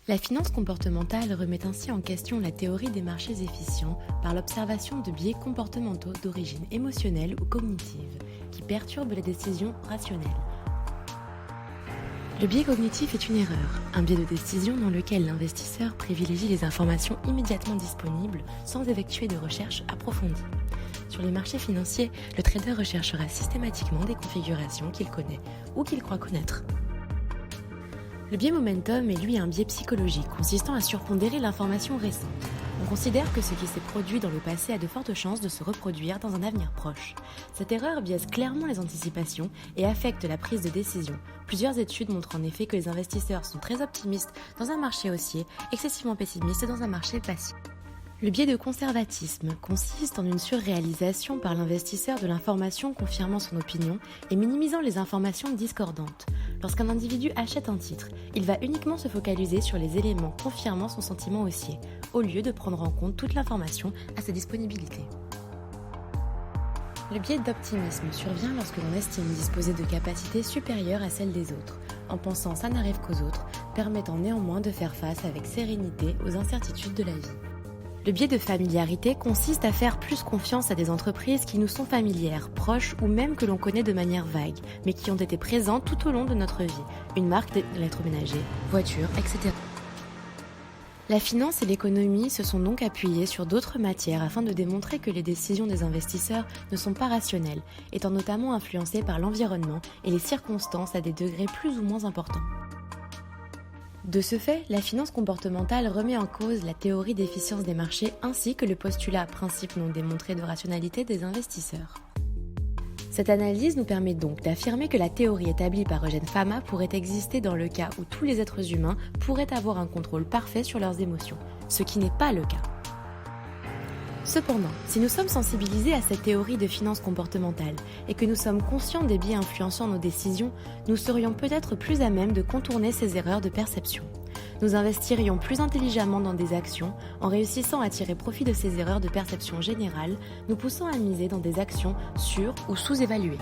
La finance comportementale remet ainsi en question la théorie des marchés efficients par l'observation de biais comportementaux d'origine émotionnelle ou cognitive qui perturbent les décisions rationnelles. Le biais cognitif est une erreur, un biais de décision dans lequel l'investisseur privilégie les informations immédiatement disponibles sans effectuer de recherche approfondie. Sur les marchés financiers, le trader recherchera systématiquement des configurations qu'il connaît ou qu'il croit connaître. Le biais momentum est lui un biais psychologique consistant à surpondérer l'information récente. On considère que ce qui s'est produit dans le passé a de fortes chances de se reproduire dans un avenir proche. Cette erreur biaise clairement les anticipations et affecte la prise de décision. Plusieurs études montrent en effet que les investisseurs sont très optimistes dans un marché haussier, excessivement pessimistes dans un marché baissier. Le biais de conservatisme consiste en une surréalisation par l'investisseur de l'information confirmant son opinion et minimisant les informations discordantes. Lorsqu'un individu achète un titre, il va uniquement se focaliser sur les éléments confirmant son sentiment haussier, au lieu de prendre en compte toute l'information à sa disponibilité. Le biais d'optimisme survient lorsque l'on estime disposer de capacités supérieures à celles des autres, en pensant ça n'arrive qu'aux autres, permettant néanmoins de faire face avec sérénité aux incertitudes de la vie. Le biais de familiarité consiste à faire plus confiance à des entreprises qui nous sont familières, proches ou même que l'on connaît de manière vague, mais qui ont été présentes tout au long de notre vie. Une marque d'électroménager, voiture, etc. La finance et l'économie se sont donc appuyées sur d'autres matières afin de démontrer que les décisions des investisseurs ne sont pas rationnelles, étant notamment influencées par l'environnement et les circonstances à des degrés plus ou moins importants. De ce fait, la finance comportementale remet en cause la théorie d'efficience des marchés ainsi que le postulat principe non démontré de rationalité des investisseurs. Cette analyse nous permet donc d'affirmer que la théorie établie par Eugène Fama pourrait exister dans le cas où tous les êtres humains pourraient avoir un contrôle parfait sur leurs émotions, ce qui n'est pas le cas. Cependant, si nous sommes sensibilisés à cette théorie de finance comportementale et que nous sommes conscients des biais influençant nos décisions, nous serions peut-être plus à même de contourner ces erreurs de perception. Nous investirions plus intelligemment dans des actions en réussissant à tirer profit de ces erreurs de perception générale, nous poussant à miser dans des actions sur- ou sous-évaluées.